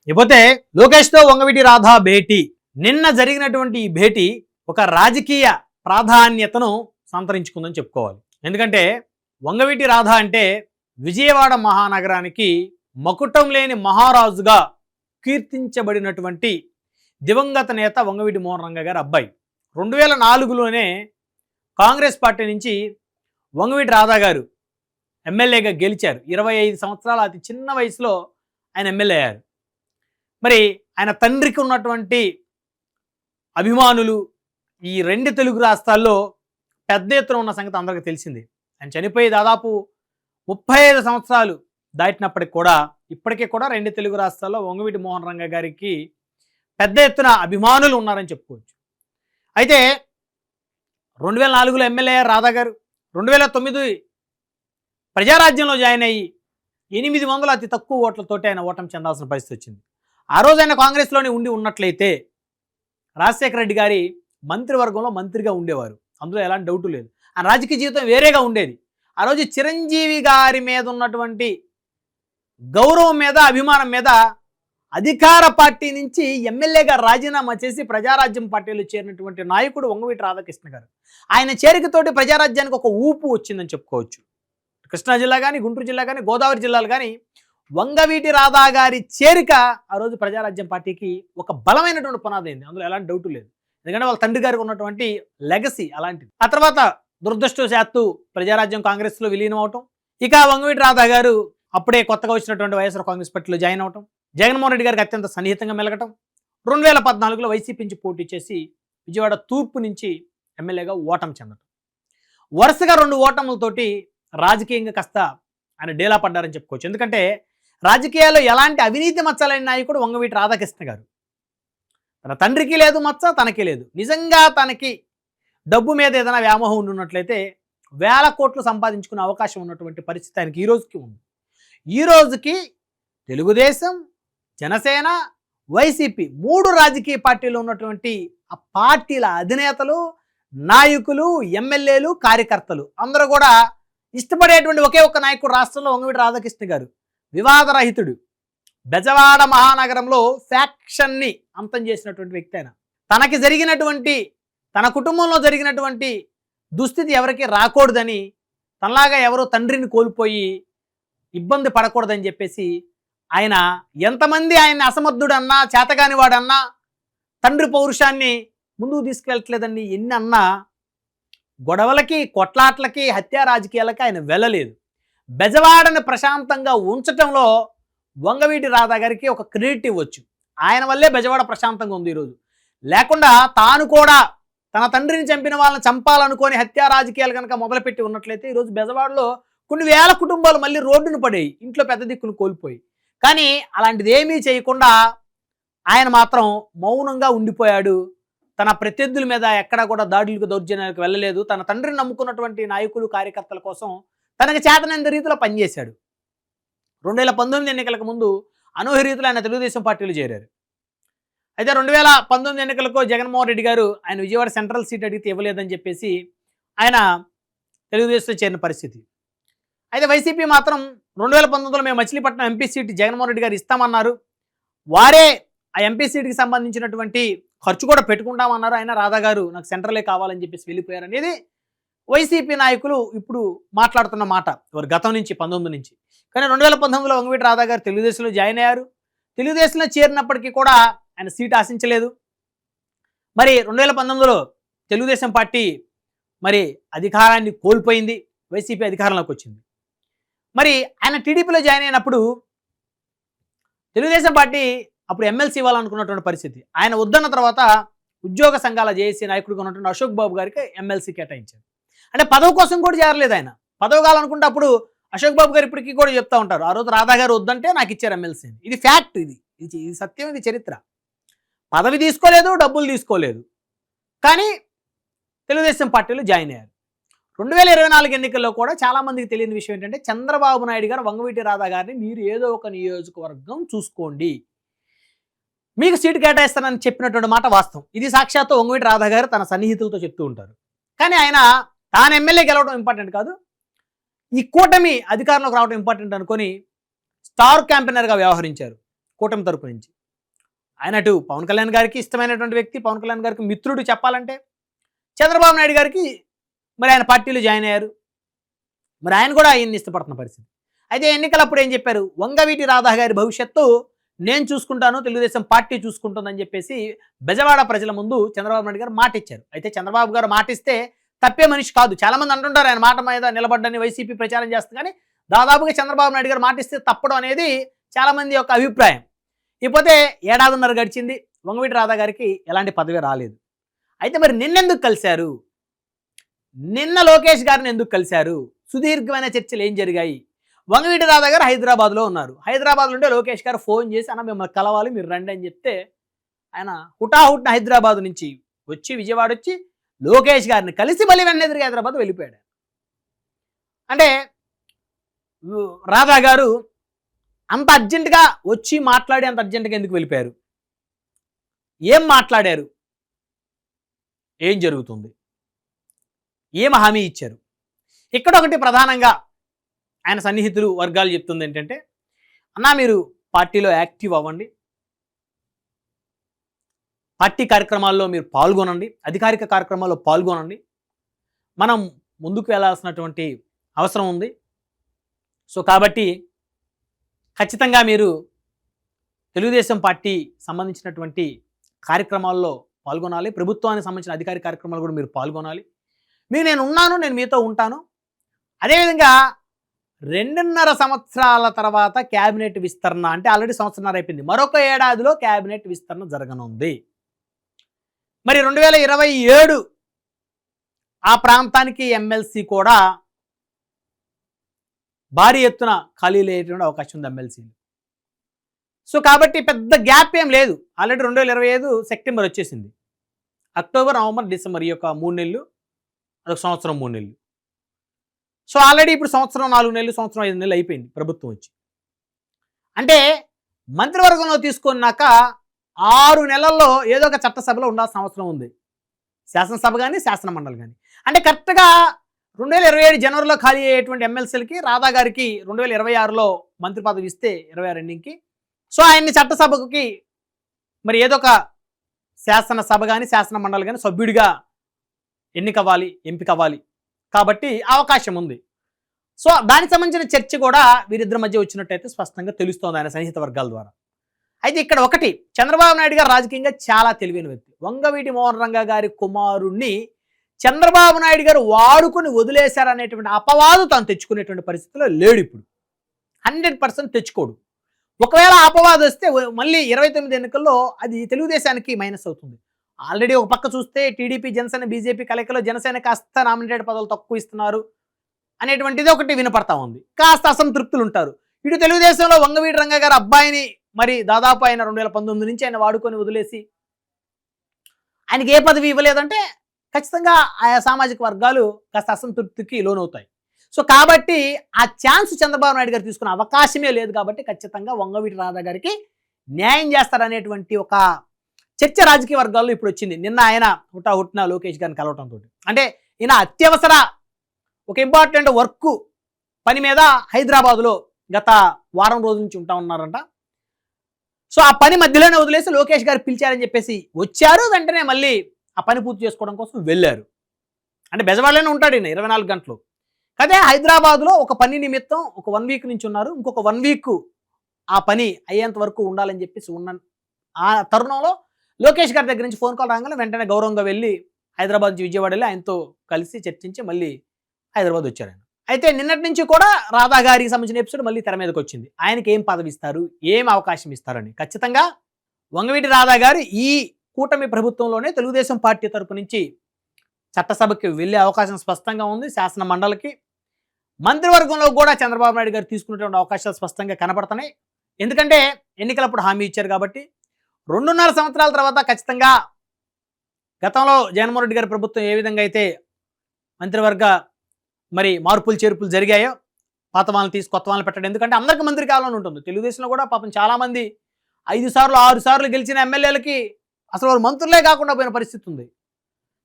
ఇకపోతే లోకేష్తో వంగవీటి రాధా భేటీ. నిన్న జరిగినటువంటి ఈ భేటీ ఒక రాజకీయ ప్రాధాన్యతను సంతరించుకుందని చెప్పుకోవాలి. ఎందుకంటే వంగవీటి రాధా అంటే విజయవాడ మహానగరానికి మకుటం లేని మహారాజుగా కీర్తించబడినటువంటి దివంగత నేత వంగవీటి మోహన్ రంగా గారి అబ్బాయి. 2004లోనే కాంగ్రెస్ పార్టీ నుంచి వంగవీటి రాధా గారు ఎమ్మెల్యేగా గెలిచారు. 25 సంవత్సరాల అతి చిన్న వయసులో ఆయన ఎమ్మెల్యే అయ్యారు. మరి ఆయన తండ్రికి ఉన్నటువంటి అభిమానులు ఈ 2 తెలుగు రాష్ట్రాల్లో పెద్ద ఎత్తున ఉన్న సంగతి అందరికీ తెలిసింది. ఆయన చనిపోయి దాదాపు 35 సంవత్సరాలు దాటినప్పటికి కూడా ఇప్పటికీ కూడా 2 తెలుగు రాష్ట్రాల్లో వంగవీటి మోహన్ రంగా గారికి పెద్ద ఎత్తున అభిమానులు ఉన్నారని చెప్పుకోవచ్చు. అయితే 2004లో ఎమ్మెల్యే రాధా గారు 2009 ప్రజారాజ్యంలో జాయిన్ అయ్యి 800 అతి తక్కువ ఓట్లతోటి ఆయన ఓటమి చెందాల్సిన పరిస్థితి వచ్చింది. ఆ రోజు ఆయన కాంగ్రెస్లోనే ఉన్నట్లయితే రాజశేఖర రెడ్డి గారి మంత్రివర్గంలో మంత్రిగా ఉండేవారు. అందులో ఎలాంటి డౌటు లేదు. ఆయన రాజకీయ జీవితం వేరేగా ఉండేది. ఆ రోజు చిరంజీవి గారి మీద ఉన్నటువంటి గౌరవం మీద అభిమానం మీద అధికార పార్టీ నుంచి ఎమ్మెల్యేగా రాజీనామా చేసి ప్రజారాజ్యం పార్టీలో చేరినటువంటి నాయకుడు వంగవీటి రాధాకృష్ణ గారు. ఆయన చేరికతోటి ప్రజారాజ్యానికి ఒక ఊపు వచ్చిందని చెప్పుకోవచ్చు. కృష్ణా జిల్లా కానీ, గుంటూరు జిల్లా కానీ, గోదావరి జిల్లాలు కానీ వంగవీటి రాధా గారి చేరిక ఆ రోజు ప్రజారాజ్యం పార్టీకి ఒక బలమైనటువంటి పునాది అయింది. అందులో ఎలాంటి డౌటు లేదు. ఎందుకంటే వాళ్ళ తండ్రి గారికి ఉన్నటువంటి లెగసీ అలాంటిది. ఆ తర్వాత దురదృష్టవశాత్తు ప్రజారాజ్యం కాంగ్రెస్లో విలీనం అవటం, ఇక వంగవీటి రాధా గారు అప్పుడే కొత్తగా వచ్చినటువంటి వైఎస్ఆర్ కాంగ్రెస్ పార్టీలో జాయిన్ అవటం, జగన్మోహన్ రెడ్డి గారికి అత్యంత సన్నిహితంగా మెలగటం, 2014లో వైసీపీ నుంచి పోటీ చేసి విజయవాడ తూర్పు నుంచి ఎమ్మెల్యేగా ఓటమి చెందటం, వరుసగా 2 ఓటములతోటి రాజకీయంగా కాస్త ఆయన డేలా పడ్డారని చెప్పుకోవచ్చు. ఎందుకంటే రాజకీయాల్లో ఎలాంటి అవినీతి మచ్చలైన నాయకుడు వంగవీటి రాధాకృష్ణ గారు. తన తండ్రికి లేదు మచ్చ, తనకి లేదు. నిజంగా తనకి డబ్బు మీద ఏదైనా వ్యామోహం ఉన్నట్లయితే 1000 కోట్లు సంపాదించుకునే అవకాశం ఉన్నటువంటి పరిస్థితి ఆయనకి ఈ రోజుకి ఉంది. ఈ రోజుకి తెలుగుదేశం, జనసేన, వైసీపీ 3 రాజకీయ పార్టీలు ఉన్నటువంటి ఆ పార్టీల అధినేతలు, నాయకులు, ఎమ్మెల్యేలు, కార్యకర్తలు అందరూ కూడా ఇష్టపడేటువంటి ఒకే ఒక్క నాయకుడు రాష్ట్రంలో వంగవీటి రాధాకృష్ణ గారు. వివాదరహితుడు, బెజవాడ మహానగరంలో ఫ్యాక్షన్ని అంతం చేసినటువంటి వ్యక్తి ఆయన. తనకి జరిగినటువంటి, తన కుటుంబంలో జరిగినటువంటి దుస్థితి ఎవరికి రాకూడదని, తనలాగా ఎవరో తండ్రిని కోల్పోయి ఇబ్బంది పడకూడదని చెప్పేసి ఆయన ఎంతమంది ఆయన్ని అసమర్థుడన్నా, చేతగాని వాడన్నా, తండ్రి పౌరుషాన్ని ముందుకు తీసుకెళ్ళట్లేదండి ఎన్ని అన్నా గొడవలకి, కొట్లాట్లకి, హత్యా రాజకీయాలకి ఆయన వెళ్ళలేదు. బెజవాడని ప్రశాంతంగా ఉంచటంలో వంగవీటి రాధా గారికి ఒక క్రెడిట్ ఇవ్వచ్చు. ఆయన వల్లే బెజవాడ ప్రశాంతంగా ఉంది ఈరోజు. లేకుండా తాను కూడా తన తండ్రిని చంపిన వాళ్ళని చంపాలనుకొని హత్యా రాజకీయాలు కనుక మొదలుపెట్టి ఉన్నట్లయితే ఈరోజు బెజవాడలో కొన్ని వేల కుటుంబాలు మళ్ళీ రోడ్డును పడేయి, ఇంట్లో పెద్ద దిక్కును కోల్పోయి. కానీ అలాంటిది ఏమీ చేయకుండా ఆయన మాత్రం మౌనంగా ఉండిపోయాడు. తన ప్రత్యర్థుల మీద ఎక్కడా కూడా దాడులకు, దౌర్జన్యాలకు వెళ్ళలేదు. తన తండ్రిని నమ్ముకున్నటువంటి నాయకులు, కార్యకర్తల కోసం తనకు చేతనంత రీతిలో పనిచేశాడు. 2019 ఎన్నికలకు ముందు అనూహ్య రీతిలో ఆయన తెలుగుదేశం పార్టీలో చేరారు. అయితే 2019 ఎన్నికలకు జగన్మోహన్ రెడ్డి గారు ఆయన విజయవాడ సెంట్రల్ సీట్ అడిగితే ఇవ్వలేదని చెప్పేసి ఆయన తెలుగుదేశంలో చేరిన పరిస్థితి. అయితే వైసీపీ మాత్రం 2019లో మేము మచిలీపట్నం ఎంపీ సీట్ జగన్మోహన్ రెడ్డి గారు ఇస్తామన్నారు. వారే ఆ ఎంపీ సీట్కి సంబంధించినటువంటి ఖర్చు కూడా పెట్టుకుంటామన్నారు. ఆయన రాధా గారు నాకు సెంట్రలే కావాలని చెప్పేసి వెళ్ళిపోయారు అనేది వైసీపీ నాయకులు ఇప్పుడు మాట్లాడుతున్న మాట, వారు గతం నుంచి 19 నుంచి. కానీ 2019లో వంగవీటి రాధా గారు తెలుగుదేశంలో జాయిన్ అయ్యారు. తెలుగుదేశంలో చేరినప్పటికీ కూడా ఆయన సీట్ ఆశించలేదు. మరి 2019లో తెలుగుదేశం పార్టీ మరి అధికారాన్ని కోల్పోయింది, వైసీపీ అధికారంలోకి వచ్చింది. మరి ఆయన టీడీపీలో జాయిన్ అయినప్పుడు తెలుగుదేశం పార్టీ అప్పుడు ఎమ్మెల్సీ ఇవ్వాలనుకున్నటువంటి పరిస్థితి. ఆయన వద్దన్న తర్వాత ఉద్యోగ సంఘాల జేఏసీ నాయకుడిగా ఉన్నటువంటి అశోక్ బాబు గారికి ఎమ్మెల్సీ కేటాయించారు. అంటే పదవి కోసం కూడా చేరలేదు ఆయన. పదవి కావాలనుకుంటే అప్పుడు అశోక్ బాబు గారు ఇప్పటికీ కూడా చెప్తా ఉంటారు, ఆ రోజు రాధా గారు వద్దంటే నాకు ఇచ్చారు ఎమ్మెల్సీ. ఇది ఫ్యాక్ట్, ఇది సత్యం, ఇది చరిత్ర. పదవి తీసుకోలేదు, డబ్బులు తీసుకోలేదు, కానీ తెలుగుదేశం పార్టీలో జాయిన్ అయ్యారు. 2024 ఎన్నికల్లో కూడా చాలామందికి తెలియని విషయం ఏంటంటే చంద్రబాబు నాయుడు గారు వంగవీటి రాధా గారిని మీరు ఏదో ఒక నియోజకవర్గం చూసుకోండి, మీకు సీటు కేటాయిస్తానని చెప్పినటువంటి మాట వాస్తవం. ఇది సాక్షాత్తు వంగవీటి రాధా గారు తన సన్నిహితులతో చెప్తూ ఉంటారు. కానీ ఆయన తాను ఎమ్మెల్యే గెలవడం ఇంపార్టెంట్ కాదు, ఈ కూటమి అధికారంలోకి రావడం ఇంపార్టెంట్ అనుకొని స్టార్ క్యాంపెయినర్గా వ్యవహరించారు. కూటమి తరపు నుంచి. ఆయన అటు పవన్ కళ్యాణ్ గారికి ఇష్టమైనటువంటి వ్యక్తి, పవన్ కళ్యాణ్ గారికి మిత్రుడు చెప్పాలంటే. చంద్రబాబు నాయుడు గారికి మరి ఆయన పార్టీలో జాయిన్ అయ్యారు, మరి ఆయన కూడా ఆయన్ని ఇష్టపడుతున్న పరిస్థితి. అయితే ఎన్నికలప్పుడు ఏం చెప్పారు, వంగవీటి రాధా గారి భవిష్యత్తు నేను చూసుకుంటాను, తెలుగుదేశం పార్టీ చూసుకుంటుందని చెప్పేసి బెజవాడ ప్రజల ముందు చంద్రబాబు నాయుడు గారు మాట ఇచ్చారు. అయితే చంద్రబాబు గారు మాట ఇస్తే తప్పే మనిషి కాదు, చాలామంది అంటుంటారు ఆయన మాట మీద నిలబడ్డని వైసీపీ ప్రచారం చేస్తుంది. కానీ దాదాపుగా చంద్రబాబు నాయుడు గారు మాట ఇస్తే తప్పడం అనేది చాలామంది యొక్క అభిప్రాయం. ఇకపోతే ఏడాదిన్నర గడిచింది, వంగవీటి రాధా గారికి ఎలాంటి పదవి రాలేదు. అయితే మరి నిన్నెందుకు కలిశారు, నిన్న లోకేష్ గారిని ఎందుకు కలిశారు, సుదీర్ఘమైన చర్చలు ఏం జరిగాయి? వంగవీటి రాధా గారు హైదరాబాద్లో ఉన్నారు. హైదరాబాద్లో ఉంటే లోకేష్ గారు ఫోన్ చేసి అన్న మిమ్మల్ని కలవాలి, మీరు రండి అని చెప్తే ఆయన హుటాహుట్న హైదరాబాద్ నుంచి వచ్చి విజయవాడ వచ్చి లోకేష్ గారిని కలిసి మళ్ళీ వెంటనే తిరిగి హైదరాబాద్ వెళ్ళిపోయాడు. అంటే రాధా గారు అంత అర్జెంటుగా వచ్చి మాట్లాడి అంత అర్జెంటుగా ఎందుకు వెళ్ళిపోయారు? ఏం మాట్లాడారు, ఏం జరుగుతుంది, ఏం హామీ ఇచ్చారు? ఇక్కడ ఒకటి ప్రధానంగా ఆయన సన్నిహితులు వర్గాలు చెప్తుంది ఏంటంటే, అన్నా మీరు పార్టీలో యాక్టివ్ అవ్వండి, పార్టీ కార్యక్రమాల్లో మీరు పాల్గొనండి, అధికారిక కార్యక్రమాల్లో పాల్గొనండి, మనం ముందుకు వెళ్ళాల్సినటువంటి అవసరం ఉంది. సో కాబట్టి ఖచ్చితంగా మీరు తెలుగుదేశం పార్టీ సంబంధించినటువంటి కార్యక్రమాల్లో పాల్గొనాలి, ప్రభుత్వానికి సంబంధించిన అధికారిక కార్యక్రమాలు కూడా మీరు పాల్గొనాలి. నేను ఉన్నాను, నేను మీతో ఉంటాను. అదేవిధంగా 2.5 సంవత్సరాల తర్వాత క్యాబినెట్ విస్తరణ, అంటే ఆల్రెడీ సంవత్సరన్నర అయిపోయింది, మరొక ఏడాదిలో క్యాబినెట్ విస్తరణ జరగనుంది. మరి 2027 ఆ ప్రాంతానికి ఎమ్మెల్సీ కూడా భారీ ఎత్తున ఖాళీలు అయ్యేటువంటి అవకాశం ఉంది ఎమ్మెల్సీలు. సో కాబట్టి పెద్ద గ్యాప్ ఏం లేదు, ఆల్రెడీ 2025 సెప్టెంబర్ వచ్చేసింది, అక్టోబర్, నవంబర్, డిసెంబర్ ఈ యొక్క 3 నెలలు, అదొక సంవత్సరం 3 నెలలు. సో ఆల్రెడీ ఇప్పుడు సంవత్సరం 4 నెలలు, సంవత్సరం 5 నెలలు అయిపోయింది ప్రభుత్వం వచ్చి. అంటే మంత్రివర్గంలో తీసుకున్నాక 6 నెలల్లో ఏదో ఒక చట్టసభలో ఉండాల్సిన అవసరం ఉంది, శాసనసభ కానీ శాసన మండలి కానీ. అంటే కరెక్ట్గా 2027 జనవరిలో ఖాళీ అయ్యేటువంటి ఎమ్మెల్సీలకి రాధా గారికి 2026లో మంత్రి పదవి ఇస్తే 26 ఎండింగ్కి, సో ఆయన్ని చట్టసభకి మరి ఏదో ఒక శాసనసభ కానీ శాసన మండలి కానీ సభ్యుడిగా ఎన్నికవ్వాలి, ఎంపిక అవ్వాలి, కాబట్టి అవకాశం ఉంది. సో దానికి సంబంధించిన చర్చ కూడా వీరిద్దరి మధ్య వచ్చినట్టయితే స్పష్టంగా తెలుస్తోంది ఆయన సన్నిహిత వర్గాల ద్వారా. అయితే ఇక్కడ ఒకటి, చంద్రబాబు నాయుడు గారు రాజకీయంగా చాలా తెలివైన వ్యక్తి. వంగవీటి మోహన్ రంగా గారి కుమారుణ్ణి చంద్రబాబు నాయుడు గారు వాడుకొని వదిలేశారనేటువంటి అపవాదు తాను తెచ్చుకునేటువంటి పరిస్థితిలో లేడు. ఇప్పుడు 100% తెచ్చుకోడు. ఒకవేళ అపవాదు వస్తే మళ్ళీ 29 ఎన్నికల్లో అది తెలుగుదేశానికి మైనస్ అవుతుంది. ఆల్రెడీ ఒక పక్క చూస్తే టీడీపీ, జనసేన, బీజేపీ కలయికలో జనసేన కాస్త నామినేటెడ్ పదవులు తక్కువ ఇస్తున్నారు అనేటువంటిది ఒకటి వినపడతా ఉంది, కాస్త అసంతృప్తులు ఉంటారు. ఇటు తెలుగుదేశంలో వంగవీటి రంగా గారి అబ్బాయిని మరి దాదాపు ఆయన 2019 నుంచి ఆయన వాడుకొని వదిలేసి ఆయనకి ఏ పదవి ఇవ్వలేదంటే ఖచ్చితంగా ఆయా సామాజిక వర్గాలు కాస్త అసంతృప్తికి లోనవుతాయి. సో కాబట్టి ఆ ఛాన్స్ చంద్రబాబు నాయుడు గారు తీసుకునే అవకాశమే లేదు. కాబట్టి ఖచ్చితంగా వంగవీటి రాధా గారికి న్యాయం చేస్తారనేటువంటి ఒక చర్చ రాజకీయ వర్గాల్లో ఇప్పుడు వచ్చింది. నిన్న ఆయన హుటాహుట్న లోకేష్ గారిని కలవటంతో, అంటే ఈయన అత్యవసర ఒక ఇంపార్టెంట్ వర్క్ పని మీద హైదరాబాదులో గత వారం రోజుల నుంచి ఉంటా ఉన్నారంట. సో ఆ పని మధ్యలోనే వదిలేసి లోకేష్ గారు పిలిచారని చెప్పేసి వచ్చారు, వెంటనే మళ్ళీ ఆ పని పూర్తి చేసుకోవడం కోసం వెళ్ళారు. అంటే బెజవాడలోనే ఉంటాడు ఈయన 24 గంటలు. అదే హైదరాబాద్లో ఒక పని నిమిత్తం ఒక 1 వీక్ నుంచి ఉన్నారు. ఇంకొక 1 వీక్ ఆ పని అయ్యేంత వరకు ఉండాలని చెప్పేసి ఉన్న ఆ తరుణంలో లోకేష్ గారి దగ్గర నుంచి ఫోన్ కాల్ రాగానే వెంటనే గౌరవంగా వెళ్ళి హైదరాబాద్ నుంచి విజయవాడ వెళ్ళి ఆయనతో కలిసి చర్చించి మళ్ళీ హైదరాబాద్ వచ్చారు ఆయన. అయితే నిన్నటి నుంచి కూడా రాధా గారికి సంబంధించిన ఎపిసోడ్ మళ్ళీ తెర మీదకి వచ్చింది. ఆయనకి ఏం పదవి ఇస్తారు, ఏం అవకాశం ఇస్తారని. ఖచ్చితంగా వంగవీటి రాధా గారు ఈ కూటమి ప్రభుత్వంలోనే తెలుగుదేశం పార్టీ తరపు నుంచి చట్టసభకి వెళ్ళే అవకాశం స్పష్టంగా ఉంది. శాసన మండలికి, మంత్రివర్గంలో కూడా చంద్రబాబు నాయుడు గారు తీసుకునేటువంటి అవకాశాలు స్పష్టంగా కనపడుతున్నాయి. ఎందుకంటే ఎన్నికలప్పుడు హామీ ఇచ్చారు కాబట్టి 2.5 సంవత్సరాల తర్వాత ఖచ్చితంగా గతంలో జగన్మోహన్ రెడ్డి గారి ప్రభుత్వం ఏ విధంగా అయితే మంత్రివర్గ మరి మార్పులు చేర్పులు జరిగాయో, పాత వాళ్ళని తీసి కొత్త వాళ్ళని పెట్టడం, ఎందుకంటే అందరికీ మంత్రి కావాలని ఉంటుంది. తెలుగుదేశంలో కూడా పాపం చాలామంది 5 సార్లు 6 సార్లు గెలిచిన ఎమ్మెల్యేలకి అసలు వాళ్ళు మంత్రులే కాకుండా పోయిన పరిస్థితి ఉంది.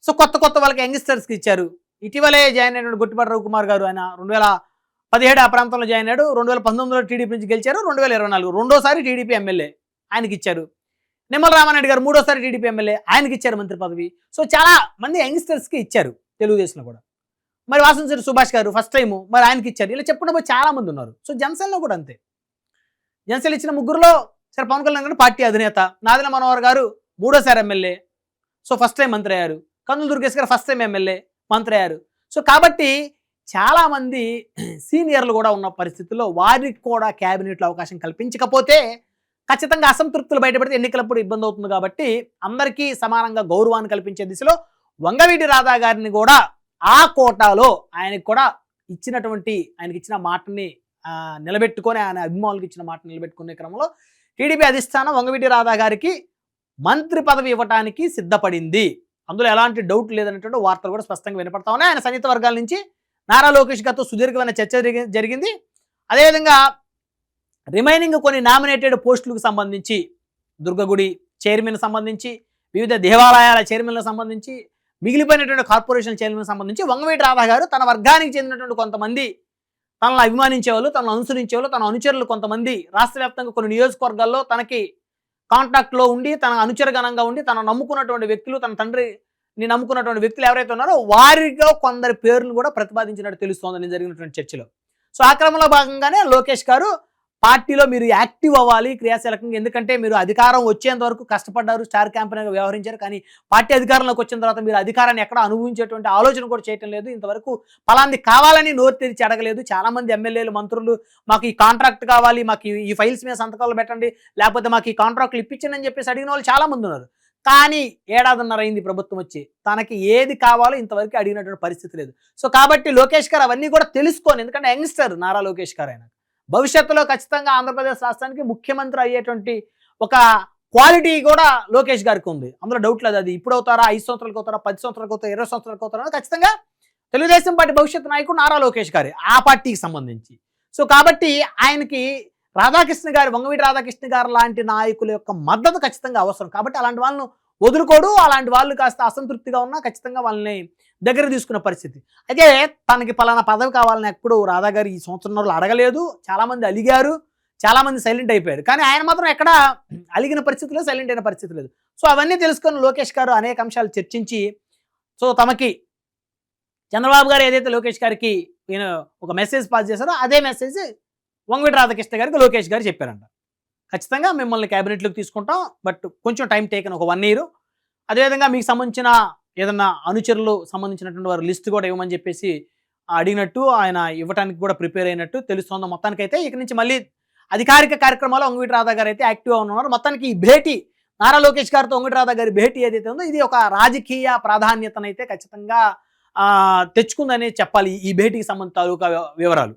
సో కొత్త వాళ్ళకి యంగ్స్టర్స్కి ఇచ్చారు. ఇటీవలే జాయిన్ అయిన గొట్టిపాటి రవికుమార్ గారు, ఆయన 2017 ఆ ప్రాంతంలో జాయిన్ అయ్యాడు. 2019లో టీడీపీ నుంచి గెలిచారు, 2024 రెండోసారి టీడీపీ ఎమ్మెల్యే. ఆయనకి ఇచ్చారు. నిమ్మల రామారెడ్డి గారు మూడోసారి టీడీపీ ఎమ్మెల్యే, ఆయనకి ఇచ్చారు మంత్రి పదవి. సో చాలా మంది యంగ్స్టర్స్కి ఇచ్చారు తెలుగుదేశంలో కూడా. మరి వాసంశెట్టి సుభాష్ గారు ఫస్ట్ టైము, మరి ఆయనకి ఇచ్చారు. ఇలా చెప్పుకున్న చాలా మంది ఉన్నారు. సో జనసేనలో కూడా అంతే. జనసేన ఇచ్చిన ముగ్గురులో సరే పవన్ కళ్యాణ్ గారు పార్టీ అధినేత, నాదెండ్ల మనోహర్ గారు మూడోసారి ఎమ్మెల్యే, సో ఫస్ట్ టైం మంత్రి అయ్యారు. కందుల దుర్గేష్ గారు ఫస్ట్ టైం ఎమ్మెల్యే, మంత్రి అయ్యారు. సో కాబట్టి చాలామంది సీనియర్లు కూడా ఉన్న పరిస్థితుల్లో వారికి కూడా క్యాబినెట్లో అవకాశం కల్పించకపోతే ఖచ్చితంగా అసంతృప్తులు బయటపడితే ఎన్నికలప్పుడు ఇబ్బంది అవుతుంది. కాబట్టి అందరికీ సమానంగా గౌరవాన్ని కల్పించే దిశలో వంగవీటి రాధా గారిని కూడా ఆ కోటాలో ఆయనకు కూడా ఇచ్చినటువంటి ఆయనకి ఇచ్చిన మాటని నిలబెట్టుకొని, ఆయన అభిమానులకు ఇచ్చిన మాట నిలబెట్టుకునే క్రమంలో టీడీపీ అధిష్టానం వంగవీటి రాధా గారికి మంత్రి పదవి ఇవ్వడానికి సిద్ధపడింది. అందులో ఎలాంటి డౌట్ లేదనేటువంటి వార్తలు కూడా స్పష్టంగా వినపడతా ఉన్నాయి. ఆయన సన్నిహిత వర్గాల నుంచి నారా లోకేష్ గారితో సుదీర్ఘమైన చర్చ జరిగింది. అదేవిధంగా రిమైనింగ్ కొన్ని నామినేటెడ్ పోస్టులకు సంబంధించి దుర్గగుడి చైర్మన్ సంబంధించి, వివిధ దేవాలయాల చైర్మన్లకు సంబంధించి, మిగిలిపోయినటువంటి కార్పొరేషన్ చైర్మన్ సంబంధించి వంగవీటి రాధా గారు తన వర్గానికి చెందినటువంటి కొంతమంది, తనను అభిమానించేవాళ్ళు, తనను అనుసరించేవాళ్ళు, తన అనుచరులు కొంతమంది రాష్ట్ర వ్యాప్తంగా కొన్ని నియోజకవర్గాల్లో తనకి కాంటాక్ట్లో ఉండి, తన అనుచరగణంగా ఉండి, తన నమ్ముకున్నటువంటి వ్యక్తులు, తన తండ్రిని నమ్ముకున్నటువంటి వ్యక్తులు ఎవరైతే ఉన్నారో వారిలో కొందరి పేర్లను కూడా ప్రతిపాదించినట్టు తెలుస్తోందని జరిగినటువంటి చర్చలో. సో ఆ క్రమంలో భాగంగానే లోకేష్ గారు పార్టీలో మీరు యాక్టివ్ అవ్వాలి క్రియాశీలకంగా, ఎందుకంటే మీరు అధికారం వచ్చేంత వరకు కష్టపడ్డారు, స్టార్ క్యాంపెయిన్గా వ్యవహరించారు, కానీ పార్టీ అధికారంలోకి వచ్చిన తర్వాత మీరు అధికారాన్ని ఎక్కడ అనుభవించేటువంటి ఆలోచన కూడా చేయటం లేదు, ఇంతవరకు ఫలాంది కావాలని నోరు తెరిచి అడగలేదు. చాలామంది ఎమ్మెల్యేలు, మంత్రులు మాకు ఈ కాంట్రాక్ట్ కావాలి, మాకు ఈ ఫైల్స్ మీద సంతకాలు పెట్టండి, లేకపోతే మాకు ఈ కాంట్రాక్ట్లు ఇప్పించండి అని చెప్పేసి అడిగిన వాళ్ళు చాలామంది ఉన్నారు. కానీ 1.5 ఏళ్ల అయింది ప్రభుత్వం వచ్చి, తనకి ఏది కావాలో ఇంతవరకు అడిగినటువంటి పరిస్థితి లేదు. సో కాబట్టి లోకేష్ గారు అవన్నీ కూడా తెలుసుకోని, ఎందుకంటే యంగ్స్టర్ నారా లోకేష్ గారు, ఆయన భవిష్యత్తులో ఖచ్చితంగా ఆంధ్రప్రదేశ్ రాష్ట్రానికి ముఖ్యమంత్రి అయ్యేటువంటి ఒక క్వాలిటీ కూడా లోకేష్ గారికి ఉంది, అందులో డౌట్ లేదు. అది ఇప్పుడు అవుతారా, 5 సంవత్సరాలకు అవుతారా, 10 సంవత్సరాలకు అవుతారా, 20 సంవత్సరాలకు అవుతారా, ఖచ్చితంగా తెలుగుదేశం పార్టీ భవిష్యత్తు నాయకుడు నారా లోకేష్ గారి ఆ పార్టీకి సంబంధించి. సో కాబట్టి ఆయనకి రాధాకృష్ణ గారు, వంగవీటి రాధాకృష్ణ గారు లాంటి నాయకుల యొక్క మద్దతు ఖచ్చితంగా అవసరం. కాబట్టి అలాంటి వాళ్ళను వదులుకోడు, అలాంటి వాళ్ళు కాస్త అసంతృప్తిగా ఉన్నా ఖచ్చితంగా వాళ్ళని దగ్గర తీసుకున్న పరిస్థితి. అయితే తనకి పలానా పదవి కావాలని ఎప్పుడు రాధా గారు ఈ సంవత్సరంలో అడగలేదు. చాలామంది అలిగారు, చాలామంది సైలెంట్ అయిపోయారు, కానీ ఆయన మాత్రం ఎక్కడ అలిగిన పరిస్థితి లేదు, సైలెంట్ అయిన పరిస్థితి లేదు. సో అవన్నీ తెలుసుకొని లోకేష్ గారు అనేక అంశాలు చర్చించి, సో తమకి చంద్రబాబు గారు ఏదైతే లోకేష్ గారికి ఒక మెసేజ్ పాస్ చేశారో అదే మెసేజ్ వంగవీటి రాధాకృష్ణ గారికి లోకేష్ గారు చెప్పారంట. ఖచ్చితంగా మిమ్మల్ని క్యాబినెట్లోకి తీసుకుంటాం, బట్ కొంచెం టైం టేకన్, ఒక 1 year. అదేవిధంగా మీకు సంబంధించిన ఏదన్నా అనుచరులు సంబంధించినటువంటి వారి లిస్ట్ కూడా ఇవ్వమని చెప్పేసి అడిగినట్టు, ఆయన ఇవ్వడానికి కూడా ప్రిపేర్ అయినట్టు తెలుస్తోంది. మొత్తానికైతే ఇక నుంచి మళ్ళీ అధికారిక కార్యక్రమాలు వంగవీటి రాధా గారు అయితే యాక్టివ్గా ఉన్నారు. మొత్తానికి ఈ భేటీ, నారా లోకేష్ గారితో వంగవీటి రాధా గారి భేటీ ఏదైతే ఉందో ఇది ఒక రాజకీయ ప్రాధాన్యతనైతే ఖచ్చితంగా తెచ్చుకుందని చెప్పాలి, ఈ భేటీకి సంబంధించిన తాలూకా వివరాలు.